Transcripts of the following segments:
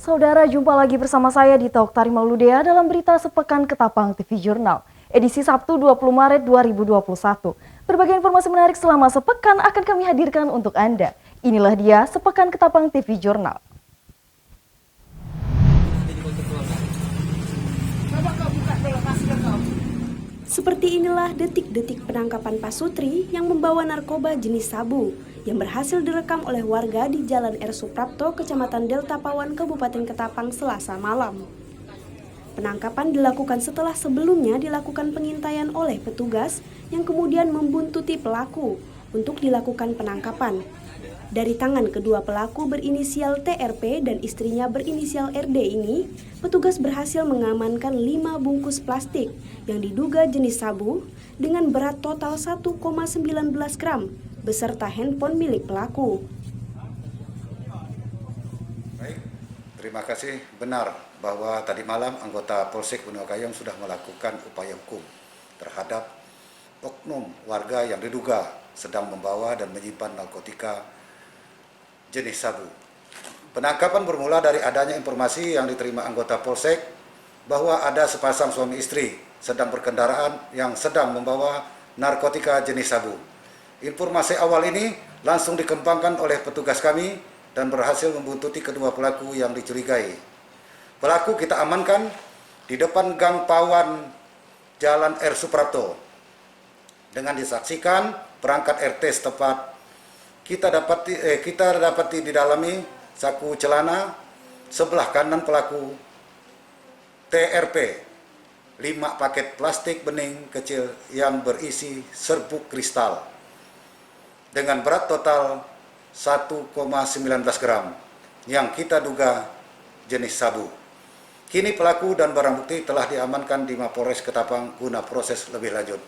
Saudara, jumpa lagi bersama saya di Talk Tarimauludea dalam berita Sepekan Ketapang TV Jurnal, edisi Sabtu 20 Maret 2021. Berbagai informasi menarik selama sepekan akan kami hadirkan untuk Anda. Inilah dia Sepekan Ketapang TV Jurnal. Seperti inilah detik-detik penangkapan Pak Sutri yang membawa narkoba jenis sabu yang berhasil direkam oleh warga di Jalan R. Suprapto, Kecamatan Delta Pawan, Kabupaten Ketapang, Selasa malam. Penangkapan dilakukan setelah sebelumnya dilakukan pengintaian oleh petugas yang kemudian membuntuti pelaku untuk dilakukan penangkapan. Dari tangan kedua pelaku berinisial TRP dan istrinya berinisial RD ini, petugas berhasil mengamankan 5 bungkus plastik yang diduga jenis sabu dengan berat total 1,19 gram beserta handphone milik pelaku. Baik, terima kasih. Benar bahwa tadi malam anggota Polsek Gunung Kayong sudah melakukan upaya hukum terhadap oknum warga yang diduga sedang membawa dan menyimpan narkotika jenis sabu. Penangkapan bermula dari adanya informasi yang diterima anggota Polsek bahwa ada sepasang suami istri sedang berkendaraan yang sedang membawa narkotika jenis sabu. Informasi awal ini langsung dikembangkan oleh petugas kami dan berhasil membuntuti kedua pelaku yang dicurigai. Pelaku kita amankan di depan Gang Pawan Jalan R. Suprapto. Dengan disaksikan perangkat RT setempat, kita dapati didalami saku celana sebelah kanan pelaku TRP, 5 paket plastik bening kecil yang berisi serbuk kristal dengan berat total 1,19 gram yang kita duga jenis sabu. Kini pelaku dan barang bukti telah diamankan di Mapolres Ketapang guna proses lebih lanjut.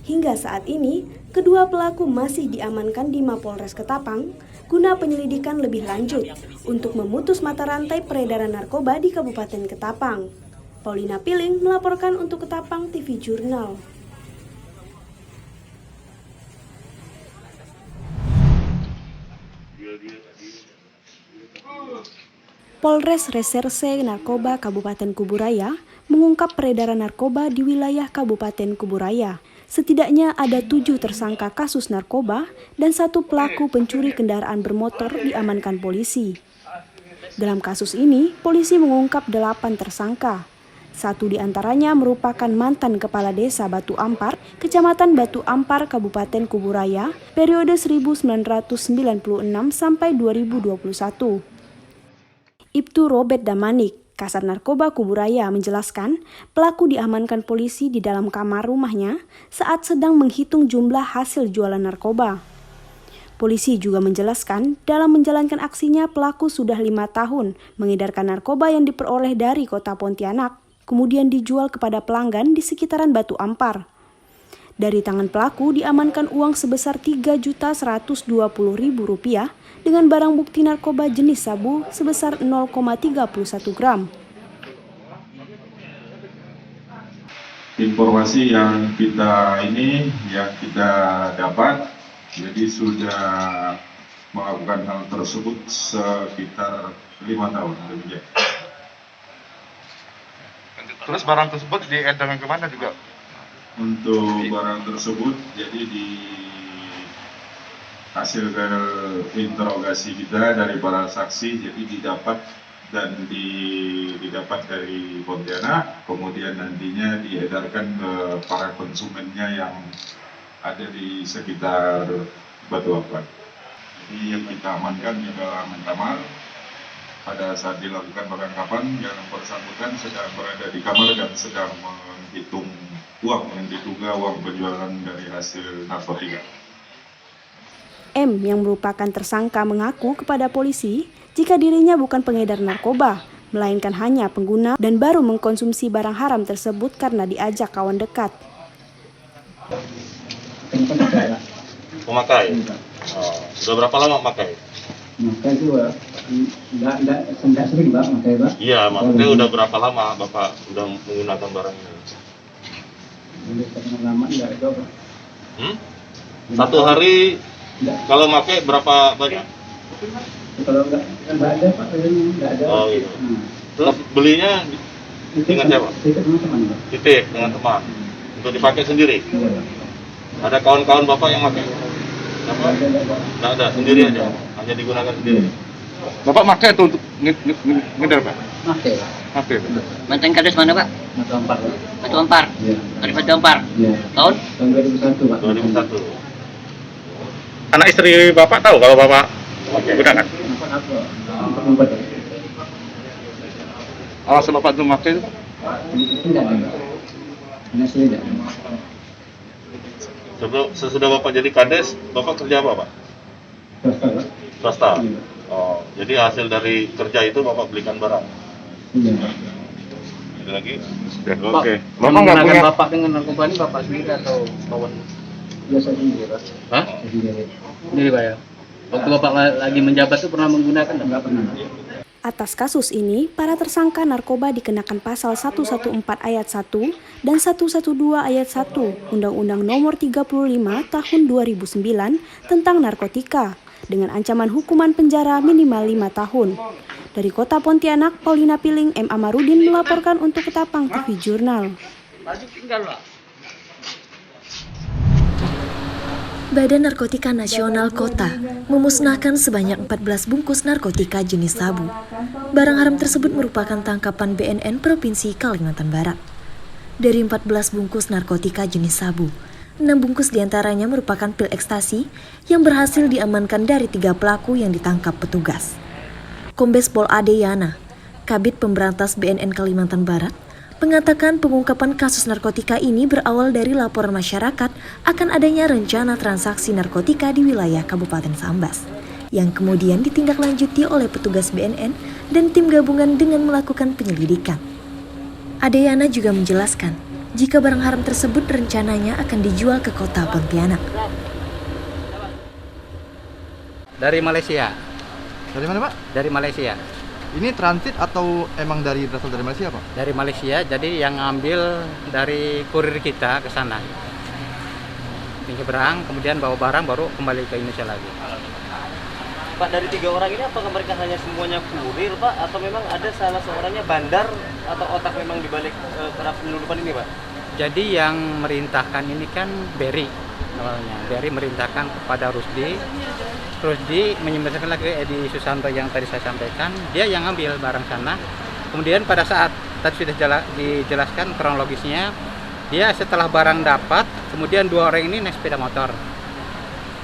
Hingga saat ini, kedua pelaku masih diamankan di Mapolres Ketapang guna penyelidikan lebih lanjut untuk memutus mata rantai peredaran narkoba di Kabupaten Ketapang. Paulina Piling melaporkan untuk Ketapang TV Jurnal. Polres Reserse Narkoba Kabupaten Kuburaya mengungkap peredaran narkoba di wilayah Kabupaten Kuburaya. Setidaknya ada 7 tersangka kasus narkoba dan 1 pelaku pencuri kendaraan bermotor diamankan polisi. Dalam kasus ini, polisi mengungkap 8 tersangka. 1 diantaranya merupakan mantan Kepala Desa Batu Ampar, Kecamatan Batu Ampar, Kabupaten Kuburaya, periode 1996 sampai 2021. Ibtu Robert Damanik, Kasat Narkoba Kuburaya, menjelaskan pelaku diamankan polisi di dalam kamar rumahnya saat sedang menghitung jumlah hasil jualan narkoba. Polisi juga menjelaskan dalam menjalankan aksinya pelaku sudah 5 tahun mengedarkan narkoba yang diperoleh dari kota Pontianak, kemudian dijual kepada pelanggan di sekitaran Batu Ampar. Dari tangan pelaku diamankan uang sebesar Rp3.120.000 dengan barang bukti narkoba jenis sabu sebesar 0,31 gram. Informasi yang kita dapat, jadi sudah melakukan hal tersebut sekitar 5 tahun lebih. Terus barang tersebut diedarkan kemana juga? Untuk barang tersebut, jadi di hasil interogasi kita dari para saksi, jadi didapat dari Pontianak, kemudian nantinya diedarkan ke para konsumennya yang ada di sekitar Batu Ampar. Jadi yang kita amankan di dalam kamar, pada saat dilakukan penangkapan yang bersangkutan sedang berada di kamar dan sedang menghitung uang yang diduga uang penjualan dari hasil narkotika. M yang merupakan tersangka mengaku kepada polisi jika dirinya bukan pengedar narkoba, melainkan hanya pengguna dan baru mengkonsumsi barang haram tersebut karena diajak kawan dekat. Memakai? Sudah berapa lama memakai? Memakai itu enggak sering Pak, memakai Pak. Iya, maksudnya udah berapa lama Bapak sudah menggunakan barang ini? Lama enggak itu Pak. Satu hari kalau pakai berapa banyak? Kalau nggak ada Pak, nggak ada. Oh gitu. Hmm. Terus belinya dengan siapa? Itu teman-teman Pak. Titip dengan teman untuk dipakai sendiri. Iya Pak. Ada kawan-kawan bapak yang pakai? Apa? Ada Pak. Nggak ada, sendiri aja. Hanya digunakan sendiri. Bapak pakai itu untuk ngedar Pak? Oke Pak. Pakai. Mantan kades mana Pak? Mata 4 Pak. Batu Ampar. Iya. Dari Batu Ampar. Iya. Tahun? Tahun 2001 Pak. 2001. Anak istri Bapak tahu kalau Bapak gunakan? Empat. Alasan Bapak itu pakai itu? Itu nggak ada Pak. Hanya saya tidak. Sesudah bapak jadi kades, bapak kerja apa pak? Swasta Pak. Swasta. Iya. Oh, jadi hasil dari kerja itu bapak belikan barang. Iya. Ada lagi? Ya, Pak, oke. yang Bapak nggak menggunakan punya? Bapak dengan narkoba ini Bapak sendiri atau kawan? Biasa sendiri Pak. Hah? Sendiri. Sendiri Pak ya? Waktu Bapak lagi menjabat itu pernah menggunakan nggak? Nggak pernah. Atas kasus ini, para tersangka narkoba dikenakan pasal 114 ayat 1 dan 112 ayat 1 Undang-Undang Nomor 35 Tahun 2009 tentang narkotika dengan ancaman hukuman penjara minimal 5 tahun. Dari Kota Pontianak, Paulina Piling, M. Amarudin melaporkan untuk Ketapang TV Jurnal. Badan Narkotika Nasional Kota memusnahkan sebanyak 14 bungkus narkotika jenis sabu. Barang haram tersebut merupakan tangkapan BNN Provinsi Kalimantan Barat. Dari 14 bungkus narkotika jenis sabu, 6 bungkus diantaranya merupakan pil ekstasi yang berhasil diamankan dari 3 pelaku yang ditangkap petugas. Kombes Pol Ade Yana, Kabid Pemberantas BNN Kalimantan Barat, mengatakan pengungkapan kasus narkotika ini berawal dari laporan masyarakat akan adanya rencana transaksi narkotika di wilayah Kabupaten Sambas, yang kemudian ditindaklanjuti oleh petugas BNN dan tim gabungan dengan melakukan penyelidikan. Adeyana juga menjelaskan, jika barang haram tersebut rencananya akan dijual ke kota Pontianak. Dari Malaysia. Dari mana Pak? Dari Malaysia. Ini transit atau emang berasal dari Malaysia Pak? Dari Malaysia, jadi yang ngambil dari kurir kita ke sana. Nyebrang, kemudian bawa barang baru kembali ke Indonesia lagi. Pak, dari 3 orang ini apakah mereka hanya semuanya kurir Pak? Atau memang ada salah seorangnya bandar atau otak memang dibalik penyelundupan ini Pak? Jadi yang merintahkan ini kan Berry awalnya. Berry merintahkan kepada Rusdi. Rusdi menyembunyikan lagi Edi Susanto yang tadi saya sampaikan. Dia yang ngambil barang sana. Kemudian pada saat tadi sudah dijelaskan kronologisnya, dia setelah barang dapat, kemudian 2 orang ini naik sepeda motor.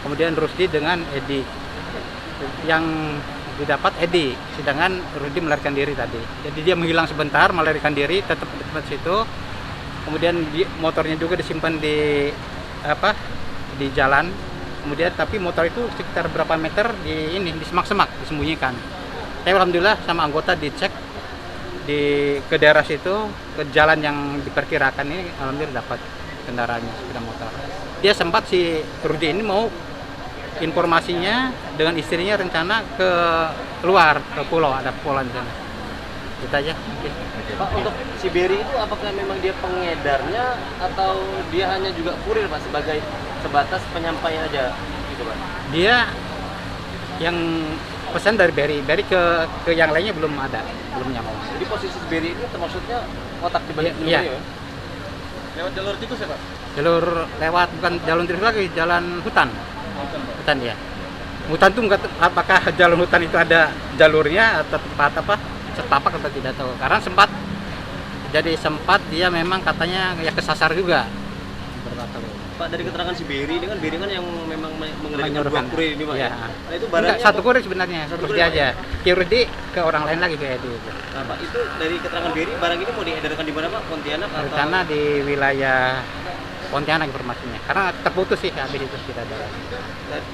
Kemudian Rusdi dengan Edi. Yang didapat Edi, sedangkan Rusdi melarikan diri tadi. Jadi dia menghilang sebentar, melarikan diri, tetap di tempat situ. Kemudian motornya juga disimpan di jalan. Kemudian tapi motor itu sekitar berapa meter di semak-semak disembunyikan. Tapi alhamdulillah sama anggota dicek ke daerah situ, ke jalan yang diperkirakan ini, alhamdulillah dapat kendaraannya sepeda motor. Dia sempat si Rudi ini mau informasinya dengan istrinya rencana ke luar ke pulau, ada pulau di sana. Kita aja mungkin. Pak, untuk si Berry itu apakah memang dia pengedarnya atau dia hanya juga kurir Pak sebagai sebatas penyampaian aja gitu Pak? Dia yang pesan dari Berry ke yang lainnya belum ada, belum nyampe. Jadi posisi si Berry ini termaksudnya otak di balik Iya. ya? Lewat jalur tikus ya Pak? Jalur lewat bukan jalur tikus lagi, jalan hutan. Hutan ya. Hutan tuh enggak, apakah jalan hutan itu ada jalurnya atau tempat setapak atau tidak tahu. Karena sempat dia memang katanya ya kesasar juga. Pak, dari keterangan si Berry ini kan yang memang mengendalikan 2 kurir ini Pak ya? Nah itu barangnya satu kurir sebenarnya, Rusdi aja. Rusdi ke orang lain lagi kayak itu. Nah Pak, itu dari keterangan Berry barang ini mau diedarkan di mana Pak? Pontianak atau? Karena di wilayah Pontianak informasinya. Karena terputus sih habis itu tidak ada.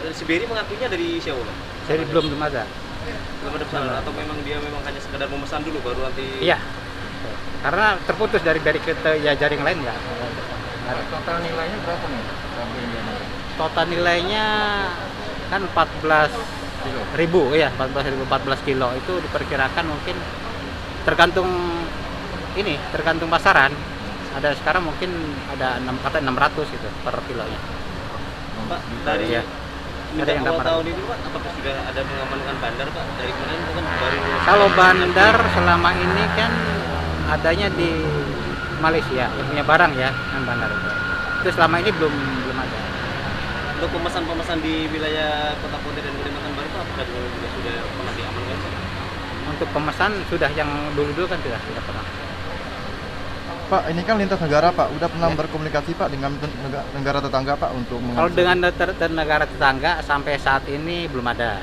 Dan si Berry mengakuinya dari siapa Pak? Jadi belum ada. Belum ada pesanan atau memang dia hanya sekedar memesan dulu baru nanti? Iya. Karena terputus dari ke jaring lain ya. Total nilainya berapa nih? Total nilainya kan 14.000 ya, 14 kilo itu diperkirakan mungkin tergantung pasaran. Ada sekarang mungkin ada 600 itu per kilonya. Pak, dari Ada yang dapat. Tahun ini Pak, apakah sudah ada mengamankan bandar Pak? Dari kemarin itu kan baru. Kalau bandar selama ini kan adanya di Malaysia yang punya barang ya, yang bandar itu selama ini belum ada. Untuk pemesan-pemesan di wilayah Kota Pontianak dan Kalimantan Baru Pak, apakah juga sudah pernah diamankan Pak? Untuk pemesan sudah, yang dulu-dulu kan sudah pernah. Pak, ini kan lintas negara Pak, udah pernah berkomunikasi Pak dengan negara tetangga Pak untuk Kalau dengan negara tetangga sampai saat ini belum ada.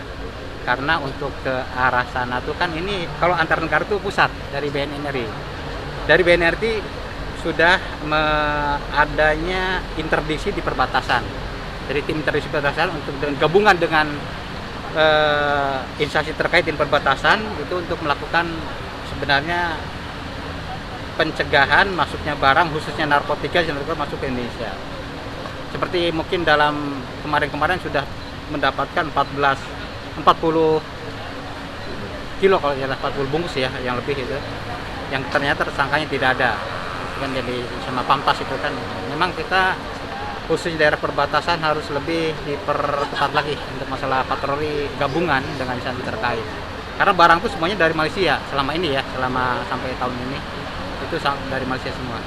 Karena untuk ke arah sana tuh kan ini kalau antar negara tuh pusat dari BNRI. Dari BNRI sudah adanya interdiksi di perbatasan. Jadi tim interdiksi perbatasan untuk gabungan dengan instansi terkait di perbatasan itu untuk melakukan sebenarnya pencegahan masuknya barang khususnya narkotika yang masuk ke Indonesia. Seperti mungkin dalam kemarin sudah mendapatkan 40 kilo kalau ya 40 bungkus ya yang lebih itu. Yang ternyata tersangkanya tidak ada. Itu kan jadi sama Pampas itu kan. Memang kita khusus daerah perbatasan harus lebih diperketat lagi untuk masalah patroli gabungan dengan instansi terkait. Karena barang itu semuanya dari Malaysia selama ini ya, selama sampai tahun ini. Itu dari Malaysia semua.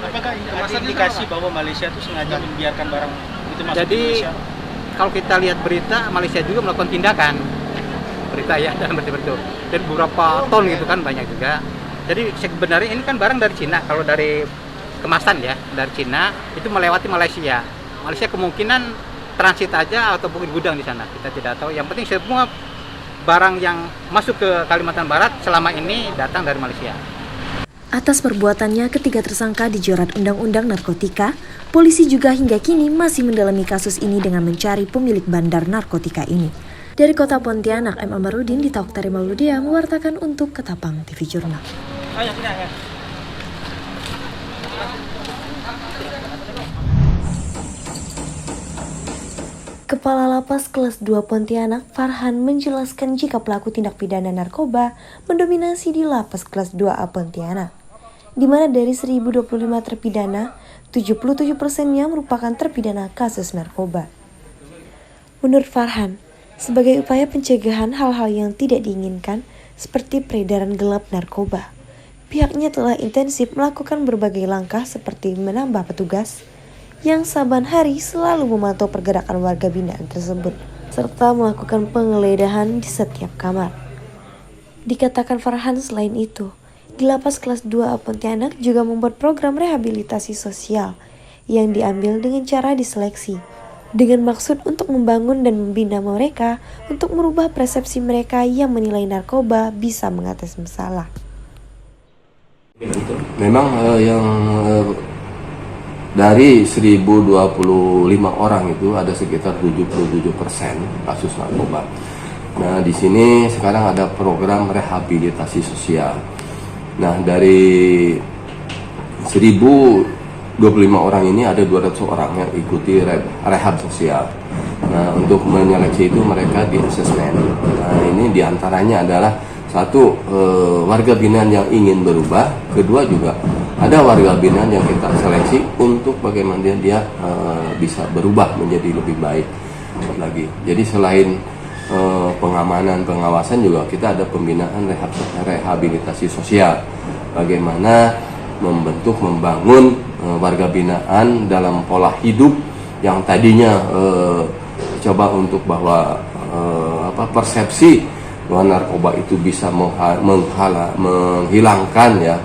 Apakah ada indikasi bahwa Malaysia itu sengaja membiarkan barang itu masuk Jadi, ke Indonesia? Kalau kita lihat berita, Malaysia juga melakukan tindakan. Berita ya, dalam betul-betul. Dan beberapa ton gitu kan banyak juga. Jadi sebenarnya ini kan barang dari Cina. Kalau dari kemasan ya, dari Cina itu melewati Malaysia. Malaysia kemungkinan transit aja atau mungkin gudang di sana. Kita tidak tahu. Yang penting semua barang yang masuk ke Kalimantan Barat selama ini datang dari Malaysia. Atas perbuatannya, ketiga tersangka dijerat Undang-Undang Narkotika. Polisi juga hingga kini masih mendalami kasus ini dengan mencari pemilik bandar narkotika ini. Dari Kota Pontianak, M. Amarudin di Tauktari Mauludea mewartakan untuk Ketapang TV Jurnal. Kepala Lapas Kelas 2 Pontianak, Farhan, menjelaskan jika pelaku tindak pidana narkoba mendominasi di Lapas Kelas 2A Pontianak, di mana dari 1.025 terpidana, 77%-nya merupakan terpidana kasus narkoba. Menurut Farhan, sebagai upaya pencegahan hal-hal yang tidak diinginkan seperti peredaran gelap narkoba, pihaknya telah intensif melakukan berbagai langkah seperti menambah petugas yang saban hari selalu memantau pergerakan warga binaan tersebut, serta melakukan penggeledahan di setiap kamar. Dikatakan Farhan, selain itu, di Lapas Kelas 2A Pontianak juga membuat program rehabilitasi sosial yang diambil dengan cara diseleksi, dengan maksud untuk membangun dan membina mereka untuk merubah persepsi mereka yang menilai narkoba bisa mengatasi masalah. Memang dari 1.025 orang itu ada sekitar 77% kasus narkoba. Nah, di sini sekarang ada program rehabilitasi sosial. Nah, dari 1.025 orang ini ada 200 orang yang ikuti rehab sosial. Nah, untuk menyeleksi itu mereka di asesmen. Nah, ini diantaranya adalah satu, warga binaan yang ingin berubah. Kedua juga ada warga binaan yang kita seleksi untuk bagaimana dia bisa berubah menjadi lebih baik lagi. Jadi selain pengamanan, pengawasan juga kita ada pembinaan rehabilitasi sosial. Bagaimana membangun warga binaan dalam pola hidup yang tadinya coba untuk bahwa persepsi bahwa narkoba itu bisa menghilangkan ya,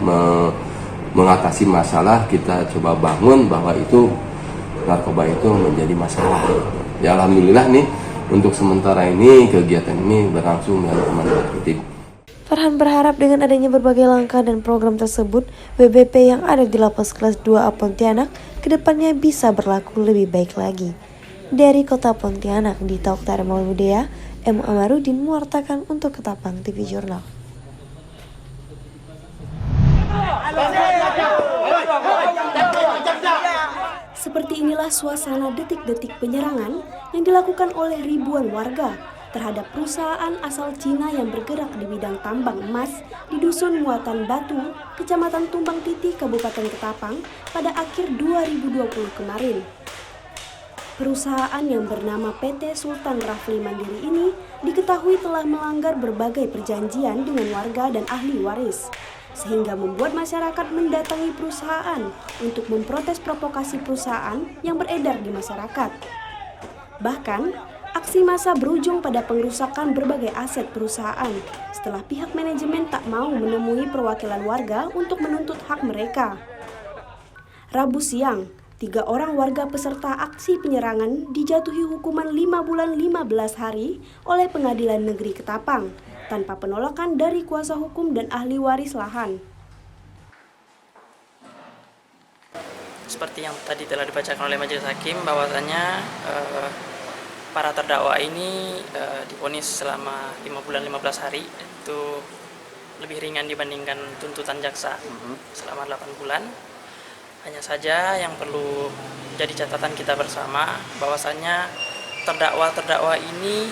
mengatasi masalah, kita coba bangun bahwa itu narkoba itu menjadi masalah. Ya, alhamdulillah nih untuk sementara ini kegiatan ini berlangsung dengan aman dan tertib. Farhan berharap dengan adanya berbagai langkah dan program tersebut, WBP yang ada di Lapas Kelas 2A Pontianak kedepannya bisa berlaku lebih baik lagi. Dari Kota Pontianak di Tauktari Mauludea, M. Amarudin mewartakan untuk Ketapang TV Jurnal. Seperti inilah suasana detik-detik penyerangan yang dilakukan oleh ribuan warga terhadap perusahaan asal Cina yang bergerak di bidang tambang emas di Dusun Muatan Batu, Kecamatan Tumbang Titi, Kabupaten Ketapang pada akhir 2020 kemarin. Perusahaan yang bernama PT Sultan Rafli Mandiri ini diketahui telah melanggar berbagai perjanjian dengan warga dan ahli waris, sehingga membuat masyarakat mendatangi perusahaan untuk memprotes provokasi perusahaan yang beredar di masyarakat. Bahkan, aksi massa berujung pada pengrusakan berbagai aset perusahaan setelah pihak manajemen tak mau menemui perwakilan warga untuk menuntut hak mereka. Rabu siang, 3 orang warga peserta aksi penyerangan dijatuhi hukuman 5 bulan 15 hari oleh Pengadilan Negeri Ketapang tanpa penolakan dari kuasa hukum dan ahli waris lahan. Seperti yang tadi telah dibacakan oleh Majelis Hakim, bahwasanya para terdakwa ini divonis selama 5 bulan 15 hari, itu lebih ringan dibandingkan tuntutan jaksa selama 8 bulan. Hanya saja yang perlu jadi catatan kita bersama, bahwasanya terdakwa ini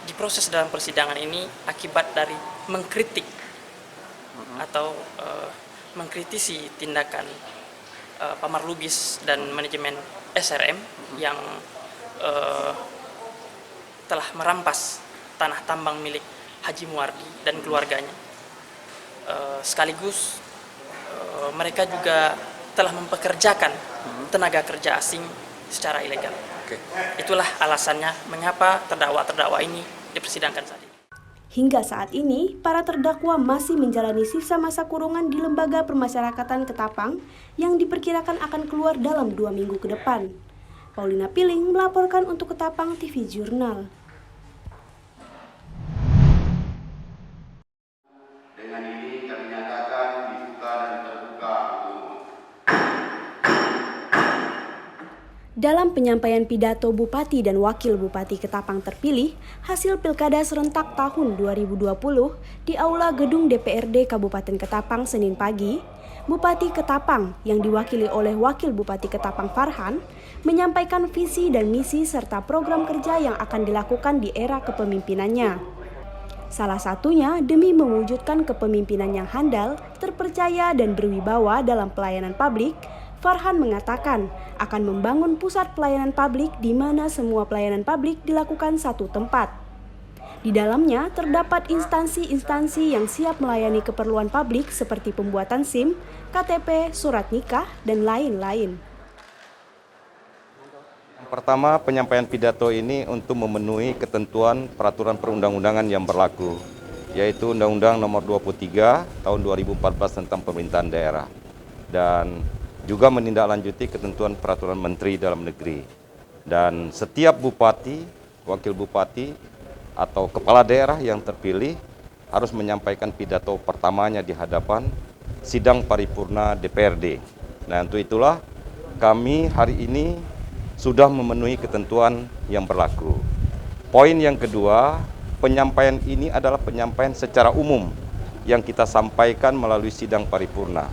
diproses dalam persidangan ini akibat dari mengkritik atau mengkritisi tindakan Pamar Lubis dan manajemen SRM yang telah merampas tanah tambang milik Haji Muwardi dan keluarganya. Sekaligus mereka juga telah mempekerjakan tenaga kerja asing secara ilegal. Itulah alasannya mengapa terdakwa ini dipersidangkan saat ini. Hingga saat ini, para terdakwa masih menjalani sisa masa kurungan di Lembaga Permasyarakatan Ketapang yang diperkirakan akan keluar dalam 2 minggu ke depan. Paulina Piling melaporkan untuk Ketapang TV Jurnal. Dengan ini kami nyatakan dibuka dan terbuka umum. Dalam penyampaian pidato Bupati dan Wakil Bupati Ketapang terpilih, hasil Pilkada serentak tahun 2020 di Aula Gedung DPRD Kabupaten Ketapang Senin pagi, Bupati Ketapang yang diwakili oleh Wakil Bupati Ketapang Farhan menyampaikan visi dan misi serta program kerja yang akan dilakukan di era kepemimpinannya. Salah satunya demi mewujudkan kepemimpinan yang handal, terpercaya dan berwibawa dalam pelayanan publik. Farhan mengatakan akan membangun pusat pelayanan publik di mana semua pelayanan publik dilakukan satu tempat. Di dalamnya terdapat instansi-instansi yang siap melayani keperluan publik seperti pembuatan SIM, KTP, surat nikah, dan lain-lain. Yang pertama, penyampaian pidato ini untuk memenuhi ketentuan peraturan perundang-undangan yang berlaku, yaitu Undang-Undang Nomor 23 Tahun 2014 tentang Pemerintahan Daerah, dan juga menindaklanjuti ketentuan peraturan Menteri Dalam Negeri. Dan setiap bupati, wakil bupati, atau kepala daerah yang terpilih harus menyampaikan pidato pertamanya di hadapan sidang paripurna DPRD. Nah, untuk itulah kami hari ini sudah memenuhi ketentuan yang berlaku. Poin yang kedua, penyampaian ini adalah penyampaian secara umum yang kita sampaikan melalui sidang paripurna.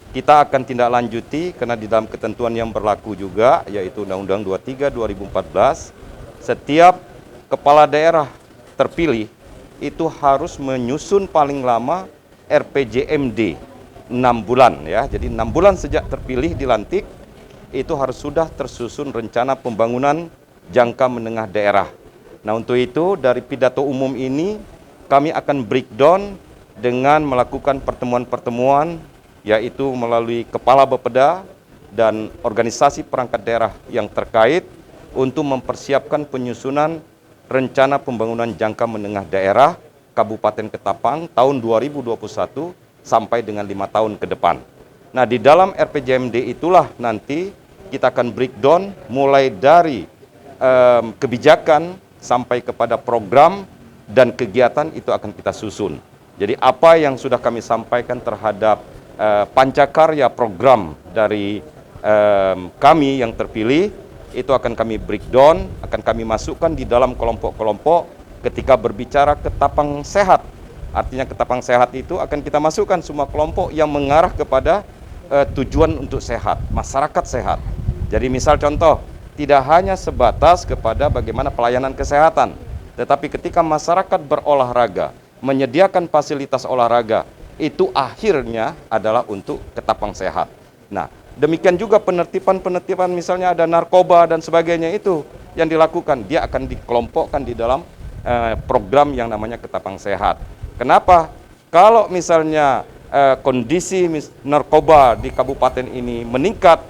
Kita akan tindak lanjuti karena di dalam ketentuan yang berlaku juga, yaitu Undang-Undang 23 2014, setiap kepala daerah terpilih itu harus menyusun paling lama RPJMD 6 bulan ya. Jadi 6 bulan sejak terpilih dilantik itu harus sudah tersusun rencana pembangunan jangka menengah daerah. Nah, untuk itu dari pidato umum ini kami akan breakdown dengan melakukan pertemuan-pertemuan, yaitu melalui kepala Bapeda dan organisasi perangkat daerah yang terkait untuk mempersiapkan penyusunan rencana pembangunan jangka menengah daerah Kabupaten Ketapang tahun 2021 sampai dengan 5 tahun ke depan. Nah, di dalam RPJMD itulah nanti kita akan breakdown mulai dari kebijakan sampai kepada program dan kegiatan itu akan kita susun. Jadi apa yang sudah kami sampaikan terhadap pancakarya program dari kami yang terpilih itu akan kami breakdown, akan kami masukkan di dalam kelompok-kelompok ketika berbicara Ketapang Sehat. Artinya Ketapang Sehat itu akan kita masukkan semua kelompok yang mengarah kepada tujuan untuk sehat, masyarakat sehat. Jadi misal contoh, tidak hanya sebatas kepada bagaimana pelayanan kesehatan, tetapi ketika masyarakat berolahraga, menyediakan fasilitas olahraga, itu akhirnya adalah untuk Ketapang Sehat. Nah, Demikian juga penertiban misalnya ada narkoba dan sebagainya itu yang dilakukan, dia akan dikelompokkan di dalam program yang namanya Ketapang Sehat. Kenapa? Kalau misalnya kondisi narkoba di kabupaten ini meningkat,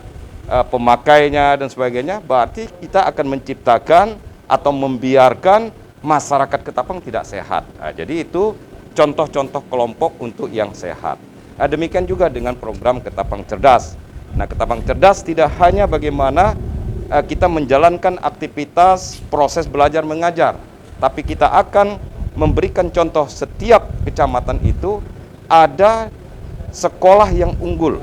pemakainya dan sebagainya, berarti kita akan menciptakan atau membiarkan masyarakat Ketapang tidak sehat. Nah, jadi itu contoh-contoh kelompok untuk yang sehat. Nah, demikian juga dengan program Ketapang Cerdas. Nah, Ketapang Cerdas tidak hanya bagaimana kita menjalankan aktivitas proses belajar mengajar, tapi kita akan memberikan contoh setiap kecamatan itu ada sekolah yang unggul.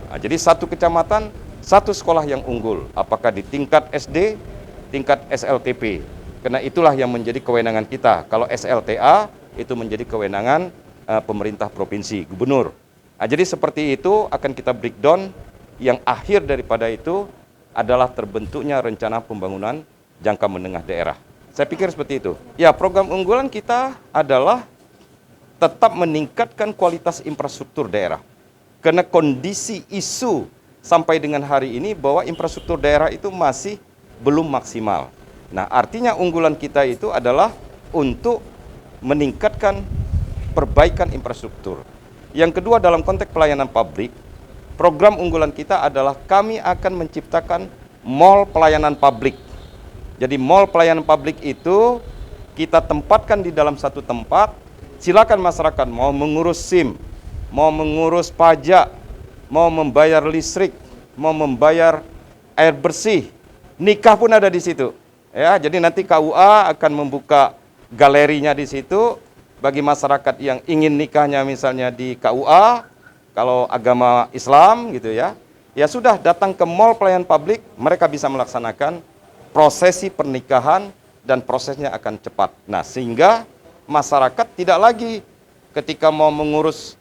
Nah, jadi satu kecamatan, satu sekolah yang unggul, apakah di tingkat SD, tingkat SLTP. Karena itulah yang menjadi kewenangan kita. Kalau SLTA itu menjadi kewenangan pemerintah provinsi, gubernur. Nah, jadi seperti itu akan kita breakdown. Yang akhir daripada itu adalah terbentuknya rencana pembangunan jangka menengah daerah. Saya pikir seperti itu. Ya, program unggulan kita adalah tetap meningkatkan kualitas infrastruktur daerah. Karena kondisi isu sampai dengan hari ini bahwa infrastruktur daerah itu masih belum maksimal. Nah, artinya unggulan kita itu adalah untuk meningkatkan perbaikan infrastruktur. Yang kedua, dalam konteks pelayanan publik, program unggulan kita adalah kami akan menciptakan mall pelayanan publik. Jadi mall pelayanan publik itu kita tempatkan di dalam satu tempat, silakan masyarakat mau mengurus SIM, mau mengurus pajak, mau membayar listrik, mau membayar air bersih, nikah pun ada di situ. Ya, jadi nanti KUA akan membuka galerinya di situ bagi masyarakat yang ingin nikahnya misalnya di KUA. Kalau agama Islam gitu ya, ya sudah datang ke mall pelayanan publik, mereka bisa melaksanakan prosesi pernikahan dan prosesnya akan cepat. Nah, sehingga masyarakat tidak lagi ketika mau mengurus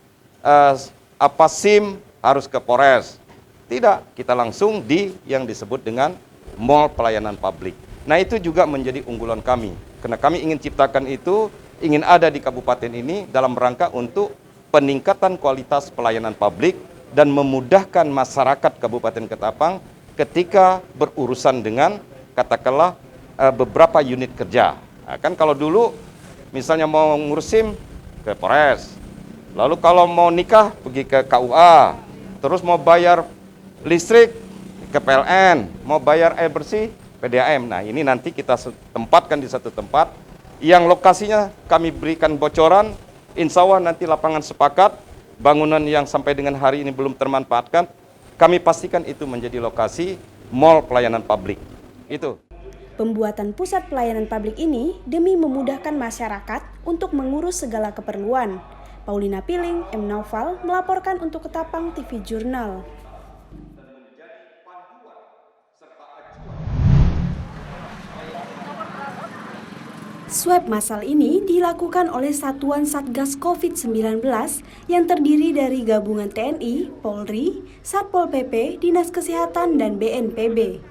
SIM harus ke Polres. Tidak, kita langsung di yang disebut dengan mall pelayanan publik. Nah, itu juga menjadi unggulan kami. Karena kami ingin ciptakan itu, ingin ada di kabupaten ini dalam rangka untuk peningkatan kualitas pelayanan publik dan memudahkan masyarakat Kabupaten Ketapang ketika berurusan dengan katakanlah beberapa unit kerja. Nah, kan kalau dulu misalnya mau ngurus SIM ke Polres, lalu kalau mau nikah pergi ke KUA, terus mau bayar listrik ke PLN, mau bayar air bersih PDAM. Nah, ini nanti kita tempatkan di satu tempat yang lokasinya kami berikan bocoran. Insya Allah nanti lapangan sepakat, bangunan yang sampai dengan hari ini belum termanfaatkan, kami pastikan itu menjadi lokasi mall pelayanan publik. Itu. Pembuatan pusat pelayanan publik ini demi memudahkan masyarakat untuk mengurus segala keperluan. Paulina Piling, M. Naufal, melaporkan untuk Ketapang TV Jurnal. Swab massal ini dilakukan oleh Satuan Satgas COVID-19 yang terdiri dari gabungan TNI, Polri, Satpol PP, Dinas Kesehatan, dan BNPB.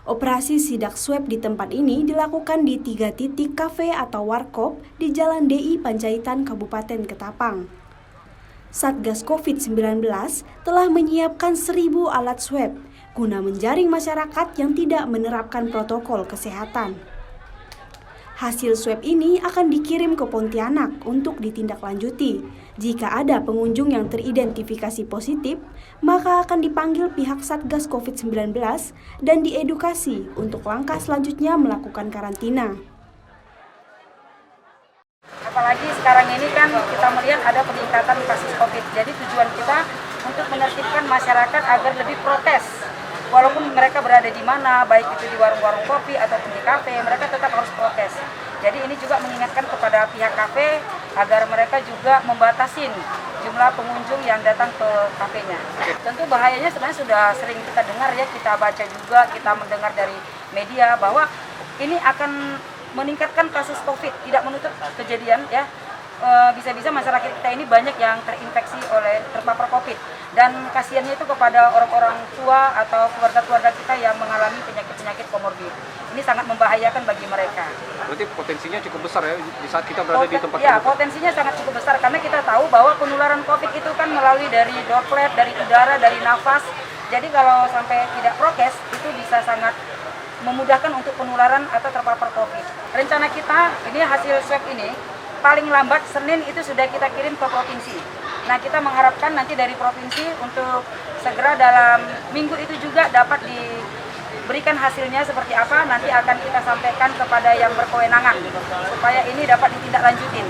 Operasi sidak swab di tempat ini dilakukan di 3 titik kafe atau warkop di Jalan DI Panjaitan, Kabupaten Ketapang. Satgas COVID-19 telah menyiapkan 1.000 alat swab guna menjaring masyarakat yang tidak menerapkan protokol kesehatan. Hasil swab ini akan dikirim ke Pontianak untuk ditindaklanjuti. Jika ada pengunjung yang teridentifikasi positif, maka akan dipanggil pihak Satgas COVID-19 dan diedukasi untuk langkah selanjutnya melakukan karantina. Apalagi sekarang ini kan kita melihat ada peningkatan kasus COVID. Jadi tujuan kita untuk menertibkan masyarakat agar lebih prokes. Walaupun mereka berada di mana, baik itu di warung-warung kopi ataupun di kafe, mereka tetap harus prokes. Jadi ini juga mengingatkan kepada pihak kafe agar mereka juga membatasin jumlah pengunjung yang datang ke kafenya. Tentu bahayanya sebenarnya sudah sering kita dengar ya, kita baca juga, kita mendengar dari media bahwa ini akan meningkatkan kasus COVID, tidak menutup kejadian ya. Bisa-bisa masyarakat kita ini banyak yang terinfeksi oleh terpapar COVID, dan kasihannya itu kepada orang-orang tua atau keluarga-keluarga kita yang mengalami penyakit-penyakit komorbid. Ini sangat membahayakan bagi mereka. Berarti potensinya cukup besar ya di saat kita berada di tempat ya, potensinya sangat cukup besar karena kita tahu bahwa penularan COVID itu kan melalui dari droplet, dari udara, dari nafas, Jadi kalau sampai tidak prokes itu bisa sangat memudahkan untuk penularan atau terpapar COVID. Rencana kita ini hasil swab ini paling lambat Senin itu sudah kita kirim ke provinsi. Nah, kita mengharapkan nanti dari provinsi untuk segera dalam minggu itu juga dapat diberikan hasilnya seperti apa, nanti akan kita sampaikan kepada yang berkewenangan supaya ini dapat ditindaklanjutin.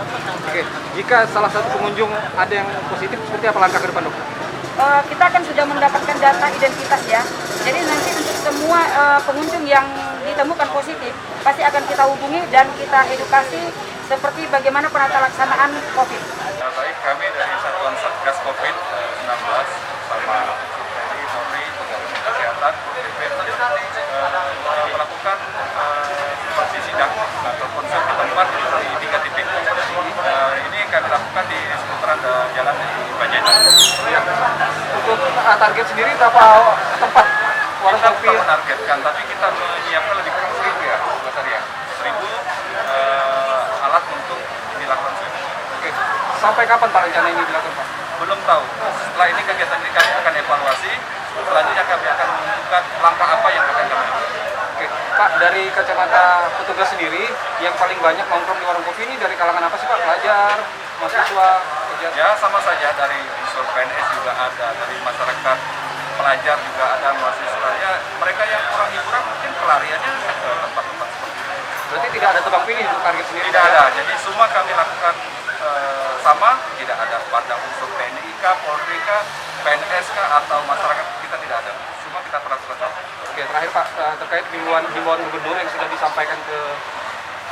Oke, jika salah satu pengunjung ada yang positif, seperti apa langkah ke depan, Dok? Kita kan sudah mendapatkan data identitas ya. Jadi nanti untuk semua pengunjung yang ditemukan positif pasti akan kita hubungi dan kita edukasi seperti bagaimana penata laksanaan COVID. Baik, kami dari Satuan Satgas COVID-19 sama TNI, Polri, Pegawai Kesehatan, BPP melakukan seperti sidang atau konser di tempat di 3 titik. Ini kami lakukan di seputaran jalan di Panjaitan. Untuk target sendiri berapa tempat? Kita belum menargetkan, tapi kita menyiapkan lebih kurang 1.000 ya, Mas Arya. 1.000 alat untuk dilakukan swab. Oke. Sampai kapan Pak rencana ini dilakukan, Pak? Belum tahu. Setelah ini kegiatan ini kami akan evaluasi. Selanjutnya kami akan menentukan langkah apa yang akan kami lakukan. Oke, Pak, dari kacamata petugas sendiri, yang paling banyak nongkrong di warung kopi ini dari kalangan apa sih, Pak? Pelajar, mahasiswa, pekerja? Ya, sama saja, dari unsur PNS juga ada, dari masyarakat, pelajar juga ada, mahasiswa. Ya, mereka yang kurang hiburan mungkin pelariannya ke tempat-tempat seperti itu. Berarti tidak ada tebang pilih untuk target sendiri? Tidak ada, jadi semua kami lakukan sama, tidak ada pada unsur TNI, Polri, PNS atau masyarakat, kita tidak ada. Semua kita perlakukan sama. Oke, terakhir Pak, terkait himbauan gubernur yang sudah disampaikan ke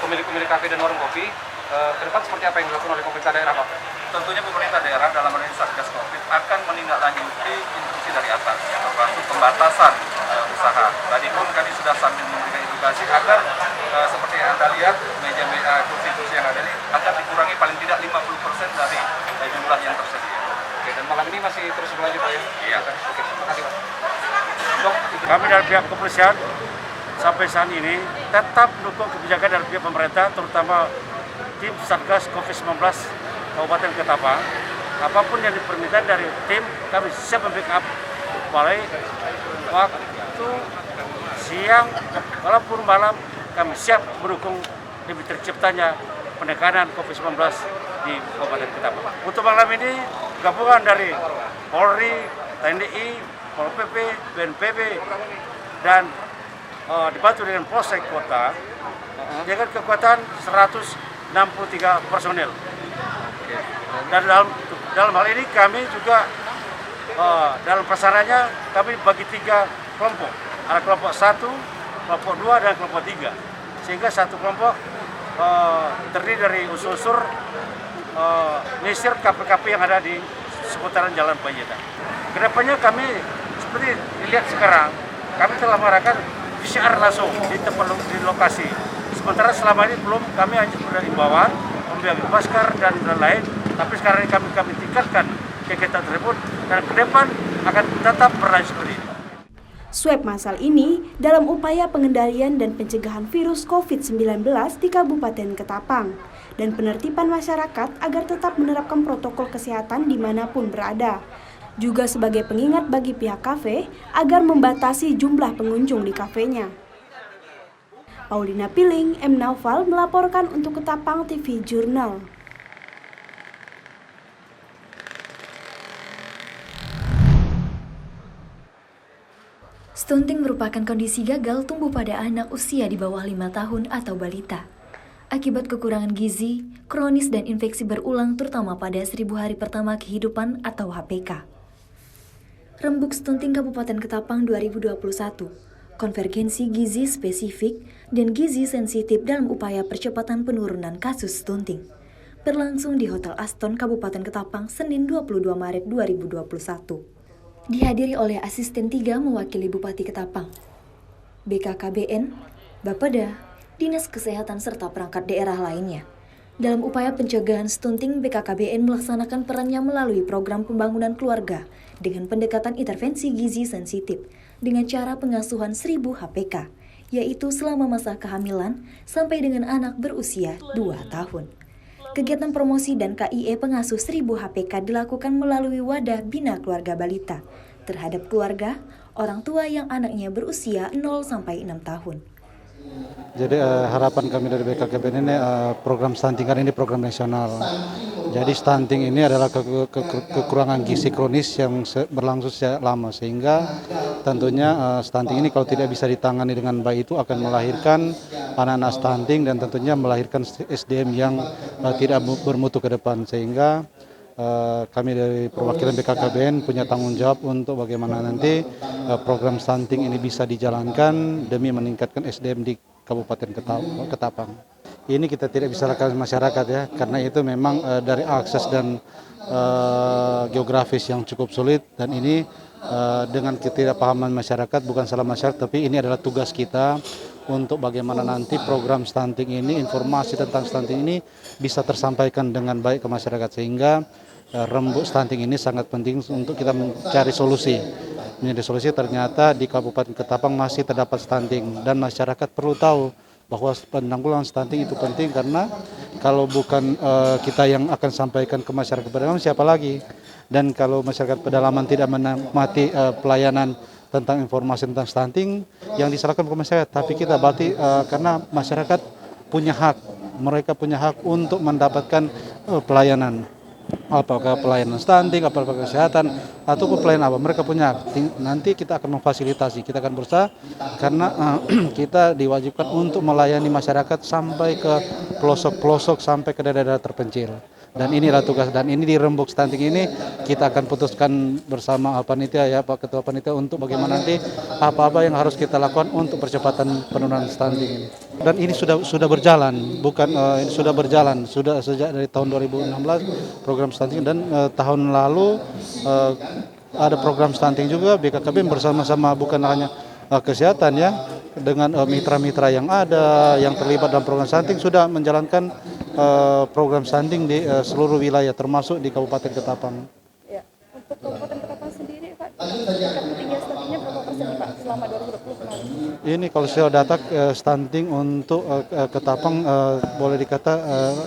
pemilik-pemilik kafe dan warung kopi, ke depan seperti apa yang dilakukan oleh pemerintah daerah, Pak? Tentunya pemerintah daerah dalam hal ini Satgas COVID akan menindaklanjuti instruksi dari atas, termasuk pembatasan usaha. Tadi pun kami sudah sambil memberikan edukasi agar seperti yang Anda lihat, meja-meja kursi-kursi yang ada ini akan dikurangi paling tidak 50% dari jumlah yang tersedia. Oke, dan malam ini masih terus berlanjut, Pak ya? Iya. Oke, terima kasih, Pak. Kami dari pihak kepolisian sampai saat ini tetap mendukung kebijakan dari pihak pemerintah, terutama tim Satgas COVID-19 Kabupaten Ketapang. Apapun yang diperminta dari tim, kami siap membackup. Mulai waktu siang walaupun malam, kami siap mendukung demi terciptanya penekanan COVID-19 di Kabupaten Ketapang. Untuk malam ini, gabungan dari Polri, TNI, Pol PP, BNPB, dan dibantu dengan Polsek Kota dengan kekuatan 163 personel. Dan dalam hal ini kami juga dalam prasaranya kami bagi 3 kelompok. Ada kelompok 1, kelompok 2, dan kelompok 3. Sehingga satu kelompok terdiri dari unsur-unsur menyisir KP-KP yang ada di seputaran Jalan Panjaitan. Kedepannya kami seperti dilihat sekarang, kami telah mengarahkan PCR langsung di tempat di lokasi. Sementara selama ini belum, kami hanya beri imbauan, membagi masker dan lain-lain. Tapi sekarang ini kami tingkatkan kegiatan tersebut dan ke depan akan tetap berlanjut seperti ini. Swab massal ini dalam upaya pengendalian dan pencegahan virus COVID-19 di Kabupaten Ketapang dan penertiban masyarakat agar tetap menerapkan protokol kesehatan dimanapun berada. Juga sebagai pengingat bagi pihak kafe agar membatasi jumlah pengunjung di kafenya. Paulina Piling, M. Naufal melaporkan untuk Ketapang TV Jurnal. Stunting merupakan kondisi gagal tumbuh pada anak usia di bawah 5 tahun atau balita. Akibat kekurangan gizi, kronis dan infeksi berulang terutama pada 1000 hari pertama kehidupan atau HPK. Rembuk Stunting Kabupaten Ketapang 2021, konvergensi gizi spesifik dan gizi sensitif dalam upaya percepatan penurunan kasus stunting, berlangsung di Hotel Aston Kabupaten Ketapang Senin 22 Maret 2021. Dihadiri oleh Asisten 3 mewakili Bupati Ketapang, BKKBN, Bapeda, Dinas Kesehatan serta perangkat daerah lainnya. Dalam upaya pencegahan stunting, BKKBN melaksanakan perannya melalui program pembangunan keluarga dengan pendekatan intervensi gizi sensitif dengan cara pengasuhan 1000 HPK, yaitu selama masa kehamilan sampai dengan anak berusia 2 tahun. Kegiatan promosi dan KIE pengasuh 1000 HPK dilakukan melalui wadah Bina Keluarga Balita, terhadap keluarga, orang tua yang anaknya berusia 0-6 tahun. Jadi harapan kami dari BKKBN ini program stunting kan ini program nasional. Jadi stunting ini adalah kekurangan gizi kronis yang berlangsung sejak lama, sehingga tentunya stunting ini kalau tidak bisa ditangani dengan baik itu akan melahirkan anak-anak stunting dan tentunya melahirkan SDM yang tidak bermutu ke depan, sehingga kami dari perwakilan BKKBN punya tanggung jawab untuk bagaimana nanti program stunting ini bisa dijalankan demi meningkatkan SDM di Kabupaten Ketapang. Ini kita tidak bisa lakukan masyarakat ya, karena itu memang dari akses dan geografis yang cukup sulit, dan ini dengan ketidakpahaman masyarakat, bukan salah masyarakat, tapi ini adalah tugas kita untuk bagaimana nanti program stunting ini, informasi tentang stunting ini bisa tersampaikan dengan baik ke masyarakat, sehingga rembuk stunting ini sangat penting untuk kita mencari solusi. Menjadi solusi ternyata di Kabupaten Ketapang masih terdapat stunting, dan masyarakat perlu tahu bahwa penanggulangan stunting itu penting, karena kalau bukan kita yang akan sampaikan ke masyarakat pedalaman, siapa lagi? Dan kalau masyarakat pedalaman tidak menikmati pelayanan tentang informasi tentang stunting, yang diserahkan ke masyarakat, tapi kita berarti karena masyarakat punya hak, mereka punya hak untuk mendapatkan pelayanan. Apakah pelayanan stunting, apakah kesehatan, atau pelayanan apa, mereka punya. Nanti kita akan memfasilitasi, kita akan berusaha, karena kita diwajibkan untuk melayani masyarakat sampai ke pelosok-pelosok, sampai ke daerah-daerah terpencil. Dan inilah tugas, dan ini di rembuk stunting ini kita akan putuskan bersama panitia ya, Pak Ketua Panitia, untuk bagaimana nanti apa-apa yang harus kita lakukan untuk percepatan penurunan stunting ini. Dan ini sudah berjalan, bukan ini sudah berjalan sudah sejak dari tahun 2016 program stunting, dan tahun lalu ada program stunting juga. BKKBN bersama-sama bukan hanya kesehatan ya, dengan mitra-mitra yang ada yang terlibat dalam program stunting sudah menjalankan program stunting di seluruh wilayah termasuk di Kabupaten Ketapang. Ya, untuk Kabupaten Ketapang sendiri Pak, tingkat ketinggian stuntingnya berapa persen Pak selama 2020 kemarin? Ini kalau saya data stunting untuk Ketapang boleh dikata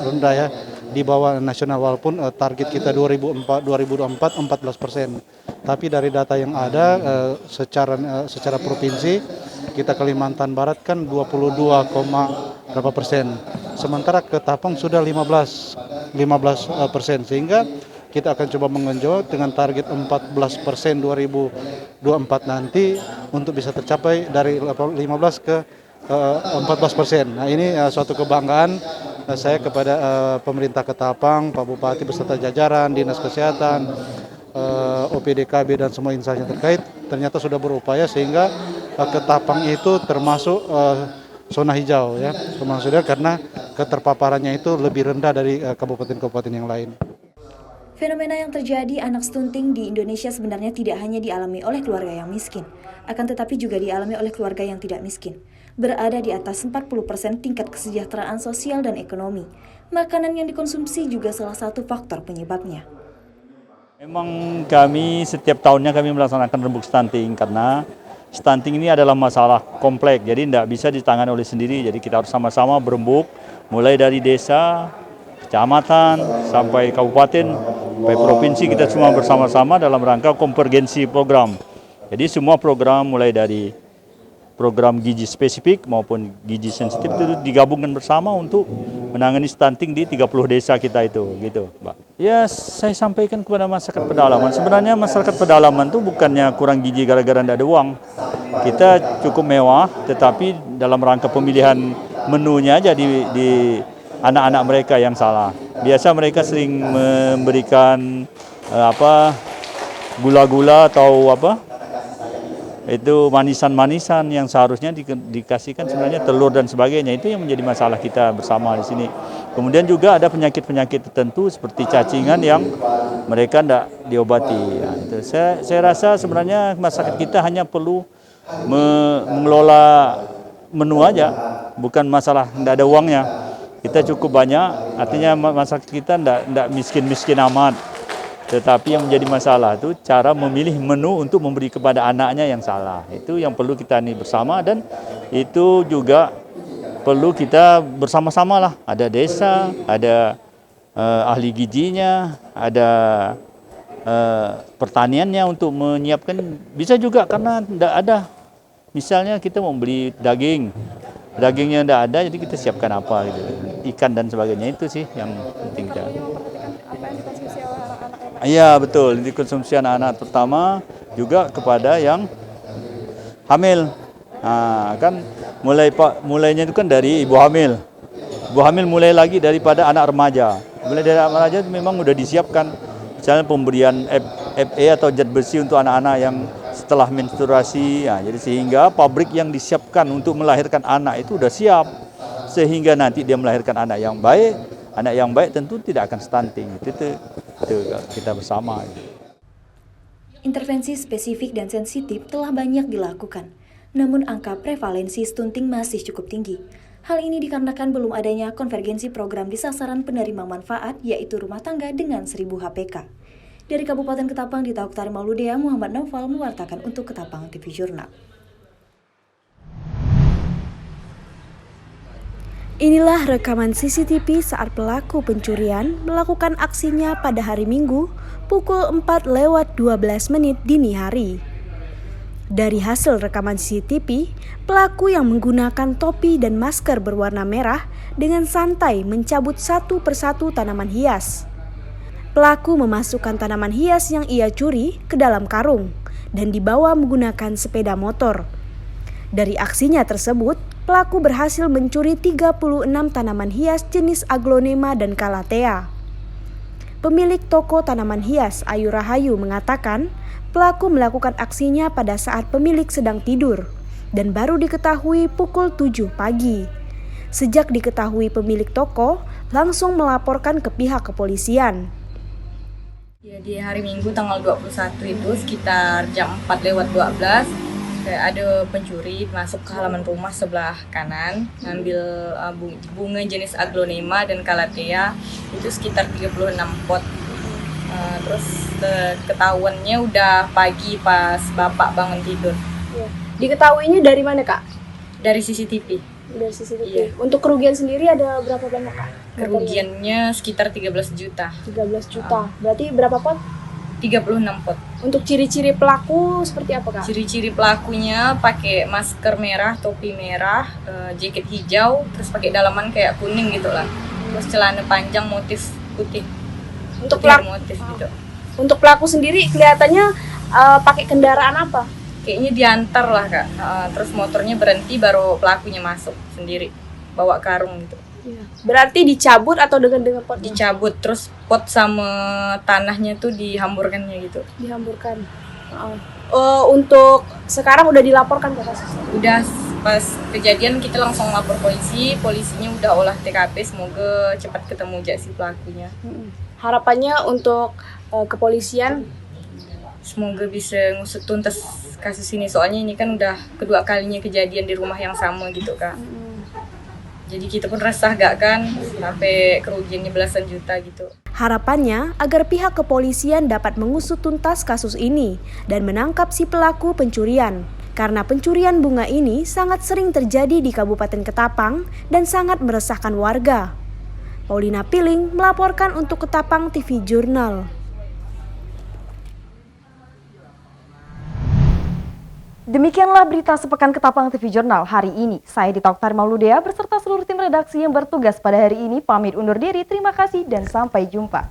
rendah ya, di bawah nasional, walaupun target kita 2024 14%. Tapi dari data yang ada secara provinsi, kita Kalimantan Barat kan 22,berapa persen. Sementara Ketapang sudah 15%, sehingga kita akan coba mengenjot dengan target 14% 2024 nanti untuk bisa tercapai dari 15 ke 14%. Nah ini suatu kebanggaan saya kepada pemerintah Ketapang, Pak Bupati beserta jajaran, Dinas Kesehatan, OPDKB dan semua instansi terkait ternyata sudah berupaya sehingga Ketapang itu termasuk zona hijau ya, termasuk karena keterpaparannya itu lebih rendah dari kabupaten-kabupaten yang lain. Fenomena yang terjadi anak stunting di Indonesia sebenarnya tidak hanya dialami oleh keluarga yang miskin, akan tetapi juga dialami oleh keluarga yang tidak miskin. Berada di atas 40% tingkat kesejahteraan sosial dan ekonomi. Makanan yang dikonsumsi juga salah satu faktor penyebabnya. Memang kami setiap tahunnya kami melaksanakan rembuk stunting, karena stunting ini adalah masalah kompleks, jadi tidak bisa ditangani oleh sendiri. Jadi kita harus sama-sama berembuk, mulai dari desa, kecamatan, sampai kabupaten, sampai provinsi, kita semua bersama-sama dalam rangka konvergensi program. Jadi semua program mulai dari program gizi spesifik maupun gizi sensitif itu digabungkan bersama untuk menangani stunting di 30 desa kita itu, gitu, Mbak. Ya, saya sampaikan kepada masyarakat pedalaman. Sebenarnya masyarakat pedalaman itu bukannya kurang gizi gara-gara tidak ada uang. Kita cukup mewah, tetapi dalam rangka pemilihan menunya aja di anak-anak mereka yang salah. Biasa mereka sering memberikan gula-gula atau itu manisan-manisan yang seharusnya dikasihkan sebenarnya telur dan sebagainya. Itu yang menjadi masalah kita bersama di sini. Kemudian juga ada penyakit-penyakit tertentu seperti cacingan yang mereka tidak diobati. Ya, itu. Saya rasa sebenarnya masyarakat kita hanya perlu mengelola menu aja, bukan masalah tidak ada uangnya. Kita cukup banyak, artinya masyarakat kita tidak miskin-miskin amat. Tetapi yang menjadi masalah itu cara memilih menu untuk memberi kepada anaknya yang salah. Itu yang perlu kita nih bersama, dan itu juga perlu kita bersama-sama lah. Ada desa, ada ahli gizinya, ada pertaniannya untuk menyiapkan, bisa juga karena tidak ada. Misalnya kita mau beli dagingnya tidak ada, jadi kita siapkan apa gitu, ikan dan sebagainya, itu sih yang penting. Apa yang dikonsumsi oleh anak-anak ya Pak? Iya betul, dikonsumsi anak-anak, terutama juga kepada yang hamil. Nah, kan mulainya itu kan dari ibu hamil. Ibu hamil mulai lagi daripada anak remaja. Mulai dari anak remaja itu memang sudah disiapkan, misalnya pemberian FE atau zat besi untuk anak-anak yang setelah menstruasi. Nah, jadi sehingga pabrik yang disiapkan untuk melahirkan anak itu sudah siap, sehingga nanti dia melahirkan anak yang baik. Anak yang baik tentu tidak akan stunting. Itu kita bersama. Intervensi spesifik dan sensitif telah banyak dilakukan, namun angka prevalensi stunting masih cukup tinggi. Hal ini dikarenakan belum adanya konvergensi program di sasaran penerima manfaat, yaitu rumah tangga dengan 1000 HPK. Dari Kabupaten Ketapang, Dita Oktari Mauludea, Muhammad Naufal mewartakan untuk Ketapang TV Jurnal. Inilah rekaman CCTV saat pelaku pencurian melakukan aksinya pada hari Minggu pukul 4:12 dini hari. Dari hasil rekaman CCTV, pelaku yang menggunakan topi dan masker berwarna merah dengan santai mencabut satu persatu tanaman hias. Pelaku memasukkan tanaman hias yang ia curi ke dalam karung dan dibawa menggunakan sepeda motor. Dari aksinya tersebut, pelaku berhasil mencuri 36 tanaman hias jenis aglonema dan calathea. Pemilik toko tanaman hias Ayu Rahayu mengatakan, pelaku melakukan aksinya pada saat pemilik sedang tidur dan baru diketahui pukul 7 pagi. Sejak diketahui pemilik toko, langsung melaporkan ke pihak kepolisian. Ya, di hari Minggu tanggal 21 itu sekitar jam 4:12 ada pencuri masuk ke halaman rumah sebelah kanan, ngambil bunga jenis aglonema dan calathea itu sekitar 36 pot. Terus ketahuannya udah pagi pas bapak bangun tidur. Ya. Diketahuinya dari mana Kak? Dari CCTV. Dari CCTV. Iya. Untuk kerugian sendiri ada berapa banyak Kak? Kerugiannya sekitar 13 juta. 13 juta. Berarti berapa pot? 36 pot. Untuk ciri-ciri pelaku seperti apa Kak? Ciri-ciri pelakunya pakai masker merah, topi merah, jaket hijau, terus pakai dalaman kayak kuning gitu lah. Terus celana panjang motif putih. Untuk Untuk pelaku sendiri kelihatannya pakai kendaraan apa? Kayaknya diantar lah Kak. Terus motornya berhenti baru pelakunya masuk sendiri, bawa karung gitu. Ya. Berarti dicabut atau dengan pot? Dicabut, terus pot sama tanahnya tuh dihamburkannya gitu. Dihamburkan. Untuk sekarang udah dilaporkan ke kasusnya? Udah, pas kejadian kita langsung lapor polisi, polisinya udah olah TKP, semoga cepat ketemu si pelakunya. Harapannya untuk kepolisian? Semoga bisa ngusut tuntas kasus ini, soalnya ini kan udah kedua kalinya kejadian di rumah yang sama gitu Kak. Jadi kita pun resah gak kan, sampai kerugiannya belasan juta gitu. Harapannya agar pihak kepolisian dapat mengusut tuntas kasus ini dan menangkap si pelaku pencurian. Karena pencurian bunga ini sangat sering terjadi di Kabupaten Ketapang dan sangat meresahkan warga. Paulina Piling melaporkan untuk Ketapang TV Jurnal. Demikianlah berita sepekan Ketapang TV Jurnal hari ini. Saya Dita Oktari Mauludea beserta seluruh tim redaksi yang bertugas pada hari ini pamit undur diri. Terima kasih dan sampai jumpa.